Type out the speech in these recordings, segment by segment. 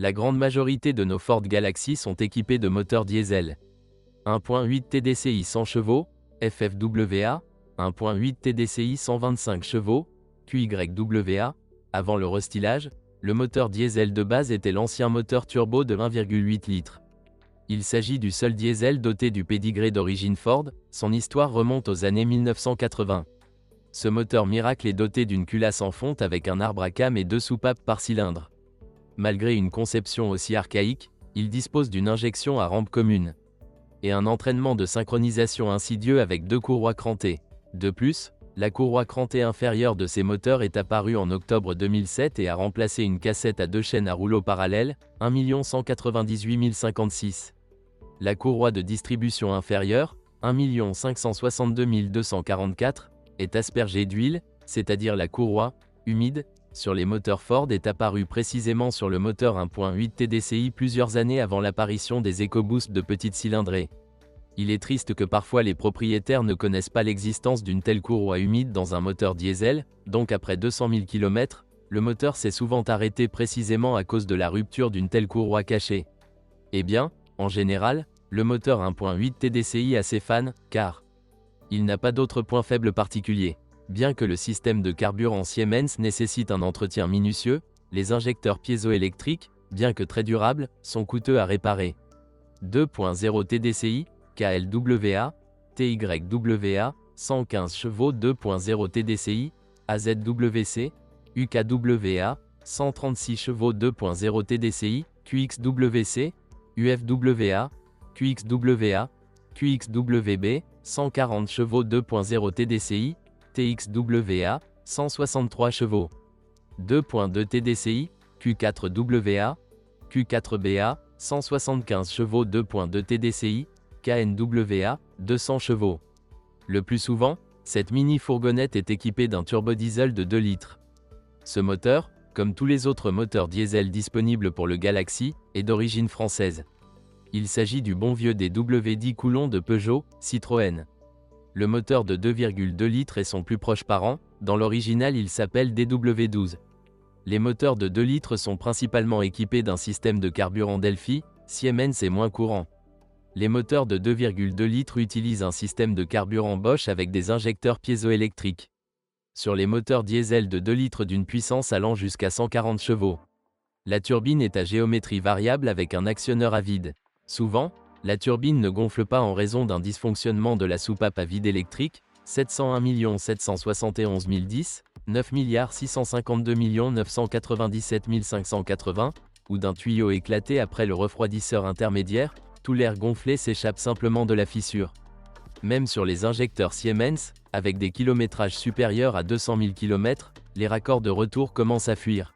La grande majorité de nos Ford Galaxy sont équipés de moteurs diesel. 1.8 TDCi 100 chevaux, FFWA, 1.8 TDCi 125 chevaux, QYWA. Avant le restylage, le moteur diesel de base était l'ancien moteur turbo de 1,8 litres. Il s'agit du seul diesel doté du pédigré d'origine Ford, son histoire remonte aux années 1980. Ce moteur miracle est doté d'une culasse en fonte avec un arbre à cames et 2 soupapes par cylindre. Malgré une conception aussi archaïque, il dispose d'une injection à rampe commune et un entraînement de synchronisation insidieux avec 2 courroies crantées. De plus, la courroie crantée inférieure de ces moteurs est apparue en octobre 2007 et a remplacé une cassette à 2 chaînes à rouleau parallèle, 1 198 056. La courroie de distribution inférieure, 1 562 244, est aspergée d'huile, c'est-à-dire la courroie, humide, sur les moteurs Ford est apparue précisément sur le moteur 1.8 TDCi plusieurs années avant l'apparition des EcoBoost de petite cylindrée. Il est triste que parfois les propriétaires ne connaissent pas l'existence d'une telle courroie humide dans un moteur diesel, donc après 200 000 km, le moteur s'est souvent arrêté précisément à cause de la rupture d'une telle courroie cachée. Eh bien, en général, le moteur 1.8 TDCi a ses fans, car il n'a pas d'autre point faible particulier. Bien que le système de carburant Siemens nécessite un entretien minutieux, les injecteurs piézoélectriques, bien que très durables, sont coûteux à réparer. 2.0 TDCi, KLWA, TYWA, 115 chevaux 2.0 TDCi, AZWC, UKWA, 136 chevaux 2.0 TDCi, QXWC, UFWA, QXWA, QXWB, 140 chevaux 2.0 TDCi, TXWA, 163 chevaux. 2.2 TDCi, Q4WA, Q4BA, 175 chevaux 2.2 TDCi, KNWA, 200 chevaux. Le plus souvent, cette mini-fourgonnette est équipée d'un turbodiesel de 2 litres. Ce moteur, comme tous les autres moteurs diesel disponibles pour le Galaxy, est d'origine française. Il s'agit du bon vieux DW10 Coulomb de Peugeot, Citroën. Le moteur de 2,2 litres est son plus proche parent, dans l'original il s'appelle DW12. Les moteurs de 2 litres sont principalement équipés d'un système de carburant Delphi, Siemens est moins courant. Les moteurs de 2,2 litres utilisent un système de carburant Bosch avec des injecteurs piézoélectriques. Sur les moteurs diesel de 2 litres d'une puissance allant jusqu'à 140 chevaux. La turbine est à géométrie variable avec un actionneur à vide. Souvent, la turbine ne gonfle pas en raison d'un dysfonctionnement de la soupape à vide électrique, 701 771 010, 9 652 997 580, ou d'un tuyau éclaté après le refroidisseur intermédiaire, tout l'air gonflé s'échappe simplement de la fissure. Même sur les injecteurs Siemens, avec des kilométrages supérieurs à 200 000 km, les raccords de retour commencent à fuir.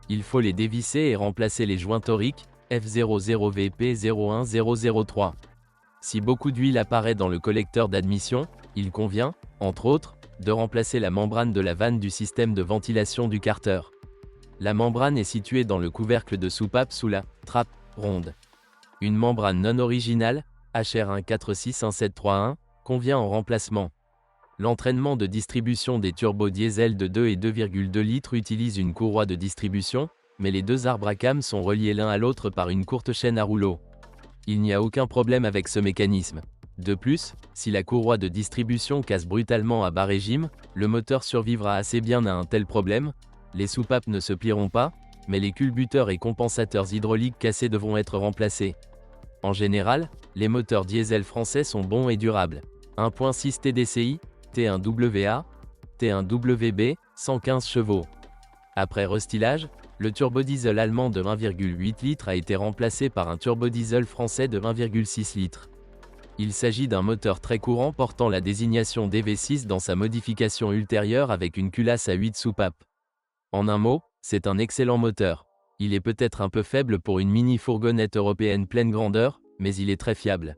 Il faut les dévisser et remplacer les joints toriques, F00VP01003. Si beaucoup d'huile apparaît dans le collecteur d'admission, il convient, entre autres, de remplacer la membrane de la vanne du système de ventilation du carter. La membrane est située dans le couvercle de soupape sous la trappe ronde. Une membrane non originale, HR146171, convient en remplacement. L'entraînement de distribution des turbos diesel de 2 et 2,2 litres utilise une courroie de distribution, mais les 2 arbres à cames sont reliés l'un à l'autre par une courte chaîne à rouleau. Il n'y a aucun problème avec ce mécanisme. De plus, si la courroie de distribution casse brutalement à bas régime, le moteur survivra assez bien à un tel problème, les soupapes ne se plieront pas, mais les culbuteurs et compensateurs hydrauliques cassés devront être remplacés. En général, les moteurs diesel français sont bons et durables. 1.6 TDCi, T1WA, T1WB, 115 chevaux. Après restylage, le turbodiesel allemand de 1,8 litres a été remplacé par un turbodiesel français de 1,6 litres. Il s'agit d'un moteur très courant portant la désignation DV6 dans sa modification ultérieure avec une culasse à 8 soupapes. En un mot, c'est un excellent moteur. Il est peut-être un peu faible pour une mini-fourgonnette européenne pleine grandeur, mais il est très fiable.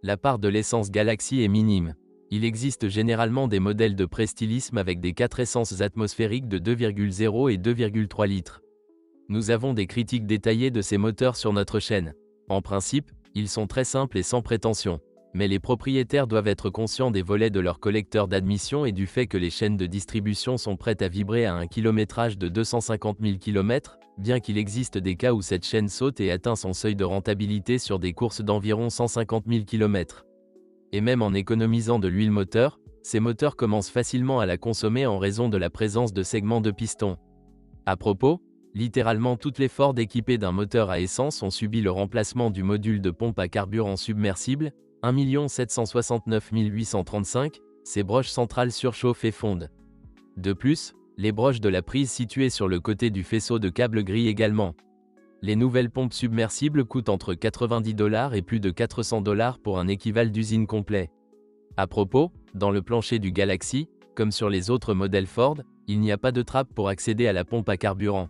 La part de l'essence Galaxy est minime. Il existe généralement des modèles de pré-stylisme avec des 4 essences atmosphériques de 2,0 et 2,3 litres. Nous avons des critiques détaillées de ces moteurs sur notre chaîne. En principe, ils sont très simples et sans prétention. Mais les propriétaires doivent être conscients des volets de leur collecteur d'admission et du fait que les chaînes de distribution sont prêtes à vibrer à un kilométrage de 250 000 km, bien qu'il existe des cas où cette chaîne saute et atteint son seuil de rentabilité sur des courses d'environ 150 000 km. Et même en économisant de l'huile moteur, ces moteurs commencent facilement à la consommer en raison de la présence de segments de piston. À propos, littéralement toutes les Ford équipées d'un moteur à essence ont subi le remplacement du module de pompe à carburant submersible, 1 769 835, ces broches centrales surchauffent et fondent. De plus, les broches de la prise situées sur le côté du faisceau de câble grillent également. Les nouvelles pompes submersibles coûtent entre 90 $ et plus de 400 $ pour un équivalent d'usine complet. À propos, dans le plancher du Galaxy, comme sur les autres modèles Ford, il n'y a pas de trappe pour accéder à la pompe à carburant.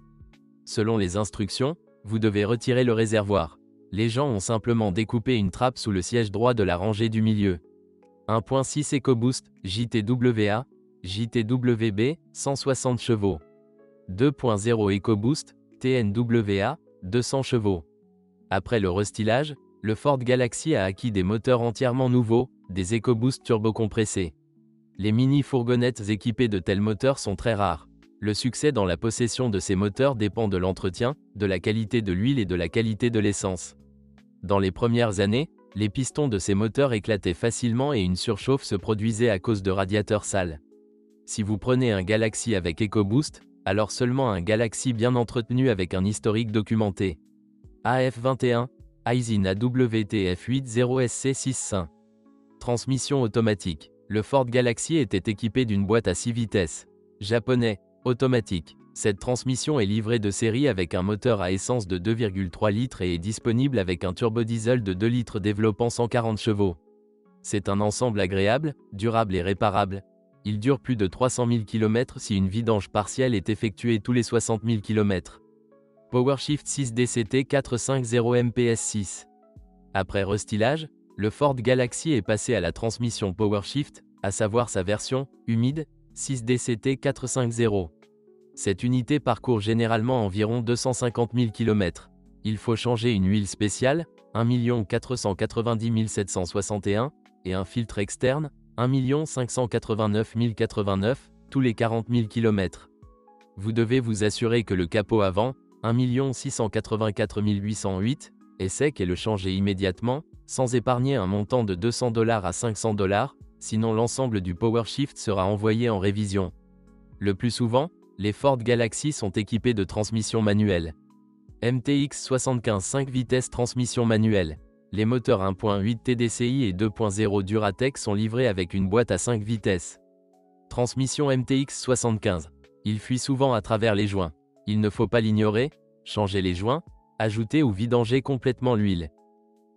Selon les instructions, vous devez retirer le réservoir. Les gens ont simplement découpé une trappe sous le siège droit de la rangée du milieu. 1.6 EcoBoost, JTWA, JTWB, 160 chevaux. 2.0 EcoBoost, TNWA, 200 chevaux. Après le restylage, le Ford Galaxy a acquis des moteurs entièrement nouveaux, des EcoBoost turbocompressés. Les mini-fourgonnettes équipées de tels moteurs sont très rares. Le succès dans la possession de ces moteurs dépend de l'entretien, de la qualité de l'huile et de la qualité de l'essence. Dans les premières années, les pistons de ces moteurs éclataient facilement et une surchauffe se produisait à cause de radiateurs sales. Si vous prenez un Galaxy avec EcoBoost, alors seulement un Galaxy bien entretenu avec un historique documenté. AF21, Aisin AWTF80SC65. Transmission automatique. Le Ford Galaxy était équipé d'une boîte à 6 vitesses. Japonais, automatique. Cette transmission est livrée de série avec un moteur à essence de 2,3 litres et est disponible avec un turbodiesel de 2 litres développant 140 chevaux. C'est un ensemble agréable, durable et réparable. Il dure plus de 300 000 km si une vidange partielle est effectuée tous les 60 000 km. PowerShift 6 DCT 450 MPS6. Après restylage, le Ford Galaxy est passé à la transmission PowerShift, à savoir sa version humide 6 DCT 450. Cette unité parcourt généralement environ 250 000 km. Il faut changer une huile spéciale, 1 490 761, et un filtre externe, 1 589 089, tous les 40 000 km. Vous devez vous assurer que le capot avant, 1 684 808, est sec et le changer immédiatement, sans épargner un montant de 200 $ à 500 $, sinon l'ensemble du PowerShift sera envoyé en révision. Le plus souvent, les Ford Galaxy sont équipés de transmissions manuelles. MTX 75 5 vitesses transmission manuelle. Les moteurs 1.8 TDCi et 2.0 Duratec sont livrés avec une boîte à 5 vitesses. Transmission MTX 75. Il fuit souvent à travers les joints. Il ne faut pas l'ignorer, changer les joints, ajouter ou vidanger complètement l'huile.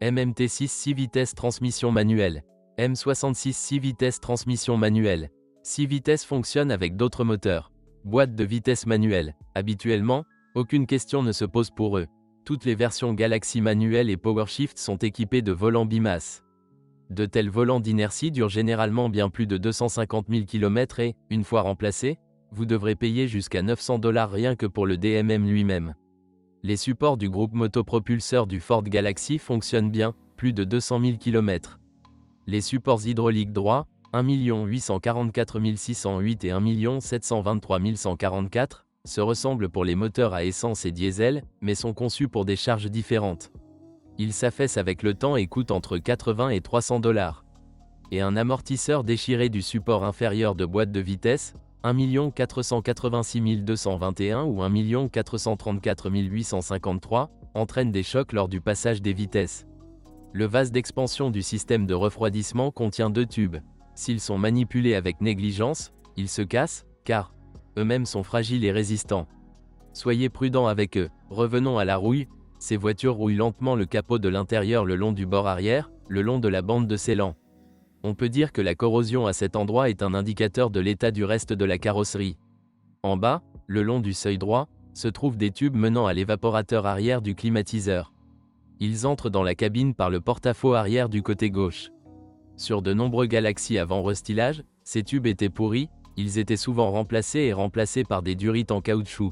MMT6 6 vitesses transmission manuelle. M66 6 vitesses transmission manuelle. 6 vitesses fonctionnent avec d'autres moteurs. Boîte de vitesse manuelle. Habituellement, aucune question ne se pose pour eux. Toutes les versions Galaxy manuelles et PowerShift sont équipées de volants bimasses. De tels volants d'inertie durent généralement bien plus de 250 000 km et, une fois remplacés, vous devrez payer jusqu'à 900 $ rien que pour le DMM lui-même. Les supports du groupe motopropulseur du Ford Galaxy fonctionnent bien, plus de 200 000 km. Les supports hydrauliques droits, 1 844 608 et 1 723 144, se ressemblent pour les moteurs à essence et diesel, mais sont conçus pour des charges différentes. Ils s'affaissent avec le temps et coûtent entre 80 et 300 $. Et un amortisseur déchiré du support inférieur de boîte de vitesse, 1 486 221 ou 1 434 853, entraîne des chocs lors du passage des vitesses. Le vase d'expansion du système de refroidissement contient 2 tubes. S'ils sont manipulés avec négligence, ils se cassent, car eux-mêmes sont fragiles et résistants. Soyez prudents avec eux. Revenons à la rouille. Ces voitures rouillent lentement le capot de l'intérieur le long du bord arrière, le long de la bande de scellant. On peut dire que la corrosion à cet endroit est un indicateur de l'état du reste de la carrosserie. En bas, le long du seuil droit, se trouvent des tubes menant à l'évaporateur arrière du climatiseur. Ils entrent dans la cabine par le porte-à-faux arrière du côté gauche. Sur de nombreux Galaxy avant restylage, ces tubes étaient pourris, ils étaient souvent remplacés par des durites en caoutchouc.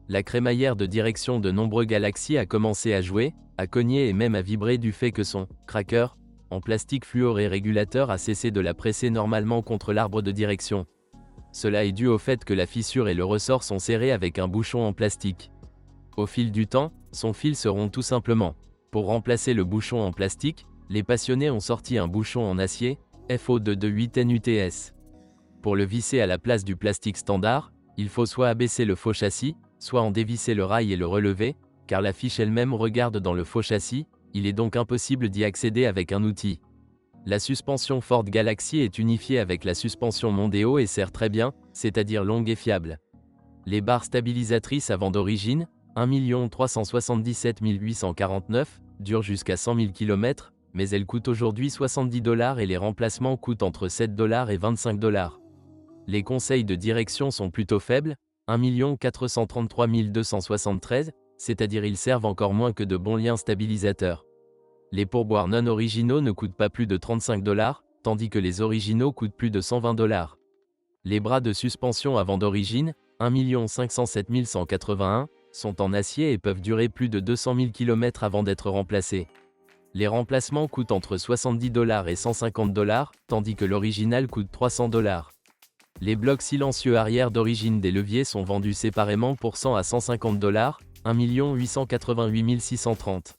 La crémaillère de direction de nombreux Galaxy a commencé à jouer, à cogner et même à vibrer du fait que son cracker, en plastique fluoré régulateur a cessé de la presser normalement contre l'arbre de direction. Cela est dû au fait que la fissure et le ressort sont serrés avec un bouchon en plastique. Au fil du temps, son fil se rompt tout simplement. Pour remplacer le bouchon en plastique, les passionnés ont sorti un bouchon en acier, FO228 NUTS. Pour le visser à la place du plastique standard, il faut soit abaisser le faux châssis, soit en dévisser le rail et le relever, car la fiche elle-même regarde dans le faux châssis, il est donc impossible d'y accéder avec un outil. La suspension Ford Galaxy est unifiée avec la suspension Mondeo et sert très bien, c'est-à-dire longue et fiable. Les barres stabilisatrices avant d'origine, 1 377 849, durent jusqu'à 100 000 km, mais elles coûtent aujourd'hui $70 et les remplacements coûtent entre $7 et $25. Les conseils de direction sont plutôt faibles, 1 433 273, c'est-à-dire ils servent encore moins que de bons liens stabilisateurs. Les pourboires non originaux ne coûtent pas plus de $35, tandis que les originaux coûtent plus de $120. Les bras de suspension avant d'origine, 1 507 181, sont en acier et peuvent durer plus de 200 000 km avant d'être remplacés. Les remplacements coûtent entre $70 et $150, tandis que l'original coûte $300. Les blocs silencieux arrière d'origine des leviers sont vendus séparément pour $100 à $150, 1 888 630.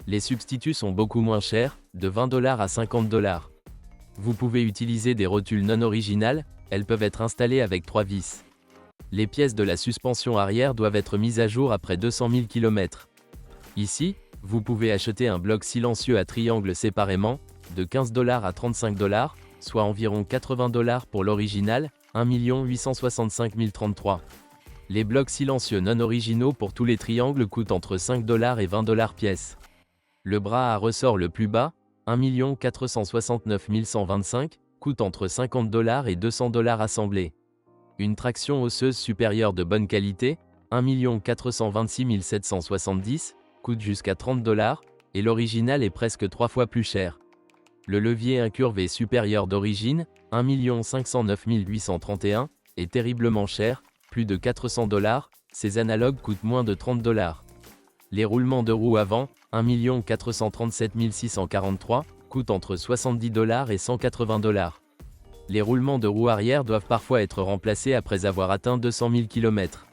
Les substituts sont beaucoup moins chers, de $20 à $50. Vous pouvez utiliser des rotules non originales, elles peuvent être installées avec 3 vis. Les pièces de la suspension arrière doivent être mises à jour après 200 000 km. Ici, vous pouvez acheter un bloc silencieux à triangle séparément, de $15 à $35, soit environ $80 pour l'original, 1 865 033. Les blocs silencieux non originaux pour tous les triangles coûtent entre $5 et $20 pièce. Le bras à ressort le plus bas, 1 469 125, coûte entre $50 et $200 assemblé. Une traction osseuse supérieure de bonne qualité, 1 426 770, coûte jusqu'à $30, et l'original est presque 3 fois plus cher. Le levier incurvé supérieur d'origine, 1 509 831, est terriblement cher, plus de $400, ces analogues coûtent moins de $30. Les roulements de roues avant, 1 437 643, coûtent entre $70 et $180. Les roulements de roues arrière doivent parfois être remplacés après avoir atteint 200 000 km.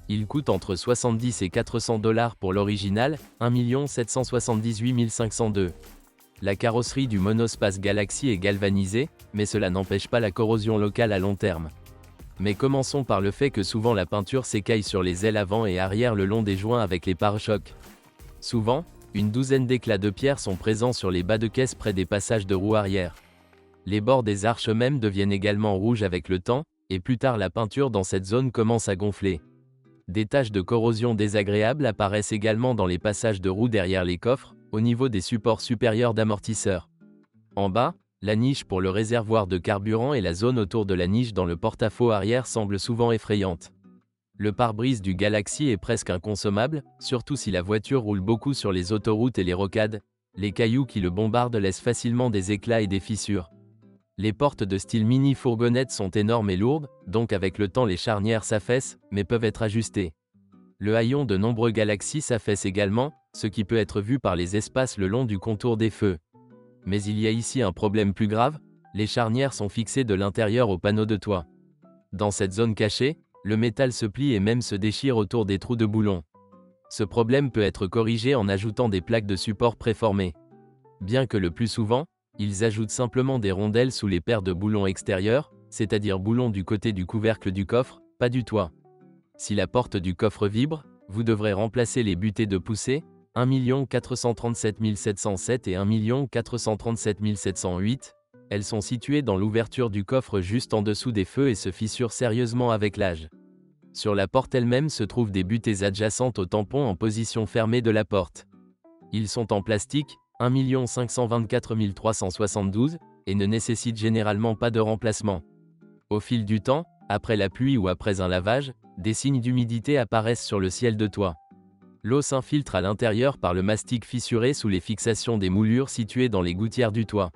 Ils coûtent entre $70 et $400 pour l'original, 1 778 502. La carrosserie du monospace Galaxy est galvanisée, mais cela n'empêche pas la corrosion locale à long terme. Mais commençons par le fait que souvent la peinture s'écaille sur les ailes avant et arrière le long des joints avec les pare-chocs. Souvent, une douzaine d'éclats de pierre sont présents sur les bas de caisse près des passages de roues arrière. Les bords des arches eux-mêmes deviennent également rouges avec le temps, et plus tard la peinture dans cette zone commence à gonfler. Des taches de corrosion désagréables apparaissent également dans les passages de roues derrière les coffres, au niveau des supports supérieurs d'amortisseurs. En bas, la niche pour le réservoir de carburant et la zone autour de la niche dans le porte-à-faux arrière semblent souvent effrayantes. Le pare-brise du Galaxy est presque inconsommable, surtout si la voiture roule beaucoup sur les autoroutes et les rocades. Les cailloux qui le bombardent laissent facilement des éclats et des fissures. Les portes de style mini-fourgonnette sont énormes et lourdes, donc avec le temps les charnières s'affaissent, mais peuvent être ajustées. Le haillon de nombreux Galaxy s'affaisse également, ce qui peut être vu par les espaces le long du contour des feux. Mais il y a ici un problème plus grave, les charnières sont fixées de l'intérieur au panneau de toit. Dans cette zone cachée, le métal se plie et même se déchire autour des trous de boulons. Ce problème peut être corrigé en ajoutant des plaques de support préformées. Bien que le plus souvent, ils ajoutent simplement des rondelles sous les paires de boulons extérieurs, c'est-à-dire boulons du côté du couvercle du coffre, pas du toit. Si la porte du coffre vibre, vous devrez remplacer les butées de poussée, 1 437 707 et 1 437 708. Elles sont situées dans l'ouverture du coffre juste en dessous des feux et se fissurent sérieusement avec l'âge. Sur la porte elle-même se trouvent des butées adjacentes au tampon en position fermée de la porte. Ils sont en plastique, 1 524 372, et ne nécessitent généralement pas de remplacement. Au fil du temps, après la pluie ou après un lavage, des signes d'humidité apparaissent sur le ciel de toit. L'eau s'infiltre à l'intérieur par le mastic fissuré sous les fixations des moulures situées dans les gouttières du toit.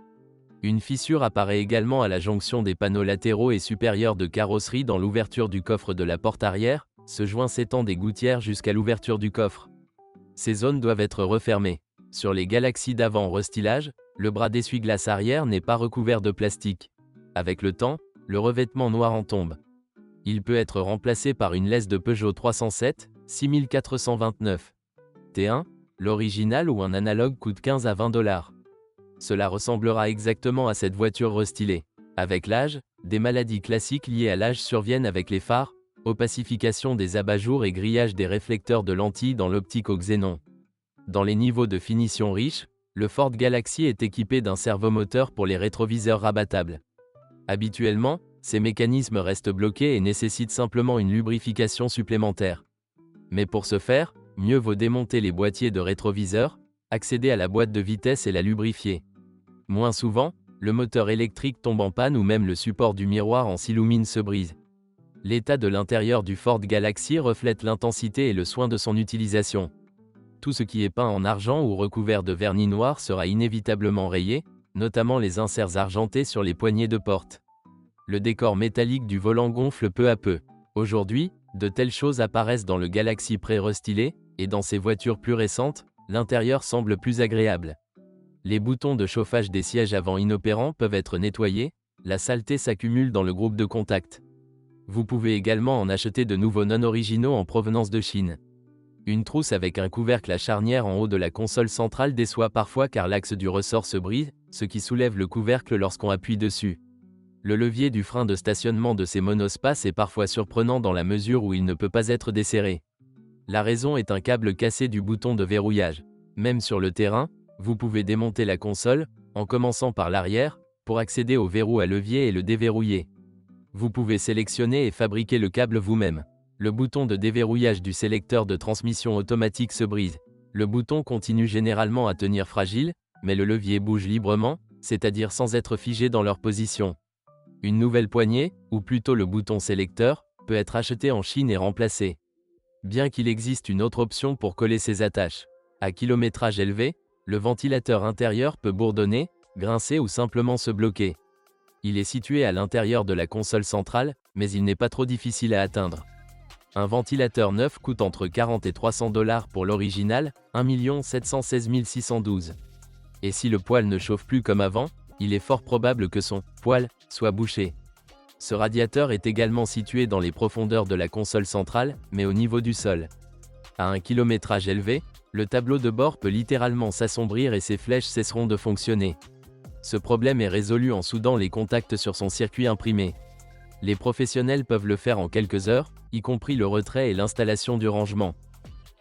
Une fissure apparaît également à la jonction des panneaux latéraux et supérieurs de carrosserie dans l'ouverture du coffre de la porte arrière, ce joint s'étend des gouttières jusqu'à l'ouverture du coffre. Ces zones doivent être refermées. Sur les Galaxy d'avant en restylage, le bras d'essuie-glace arrière n'est pas recouvert de plastique. Avec le temps, le revêtement noir en tombe. Il peut être remplacé par une laisse de Peugeot 307, 6429. T1, l'original ou un analogue coûte 15 à 20 $. Cela ressemblera exactement à cette voiture restylée. Avec l'âge, des maladies classiques liées à l'âge surviennent avec les phares, opacification des abat-jours et grillage des réflecteurs de lentilles dans l'optique au xénon. Dans les niveaux de finition riches, le Ford Galaxy est équipé d'un servomoteur pour les rétroviseurs rabattables. Habituellement, ces mécanismes restent bloqués et nécessitent simplement une lubrification supplémentaire. Mais pour ce faire, mieux vaut démonter les boîtiers de rétroviseur, accéder à la boîte de vitesse et la lubrifier. Moins souvent, le moteur électrique tombe en panne ou même le support du miroir en s'illumine se brise. L'état de l'intérieur du Ford Galaxy reflète l'intensité et le soin de son utilisation. Tout ce qui est peint en argent ou recouvert de vernis noir sera inévitablement rayé, notamment les inserts argentés sur les poignées de porte. Le décor métallique du volant gonfle peu à peu. Aujourd'hui, de telles choses apparaissent dans le Galaxy pré-restylé, et dans ces voitures plus récentes, l'intérieur semble plus agréable. Les boutons de chauffage des sièges avant inopérants peuvent être nettoyés, la saleté s'accumule dans le groupe de contact. Vous pouvez également en acheter de nouveaux non originaux en provenance de Chine. Une trousse avec un couvercle à charnière en haut de la console centrale déçoit parfois car l'axe du ressort se brise, ce qui soulève le couvercle lorsqu'on appuie dessus. Le levier du frein de stationnement de ces monospaces est parfois surprenant dans la mesure où il ne peut pas être desserré. La raison est un câble cassé du bouton de verrouillage. Même sur le terrain, vous pouvez démonter la console, en commençant par l'arrière, pour accéder au verrou à levier et le déverrouiller. Vous pouvez sélectionner et fabriquer le câble vous-même. Le bouton de déverrouillage du sélecteur de transmission automatique se brise. Le bouton continue généralement à tenir fragile, mais le levier bouge librement, c'est-à-dire sans être figé dans leur position. Une nouvelle poignée, ou plutôt le bouton sélecteur, peut être acheté en Chine et remplacé. Bien qu'il existe une autre option pour coller ces attaches. À kilométrage élevé, le ventilateur intérieur peut bourdonner, grincer ou simplement se bloquer. Il est situé à l'intérieur de la console centrale, mais il n'est pas trop difficile à atteindre. Un ventilateur neuf coûte entre 40 et 300 $ pour l'original, 1 716 612. Et si le poêle ne chauffe plus comme avant, il est fort probable que son poêle soit bouché. Ce radiateur est également situé dans les profondeurs de la console centrale, mais au niveau du sol. À un kilométrage élevé, le tableau de bord peut littéralement s'assombrir et ses flèches cesseront de fonctionner. Ce problème est résolu en soudant les contacts sur son circuit imprimé. Les professionnels peuvent le faire en quelques heures, y compris le retrait et l'installation du rangement.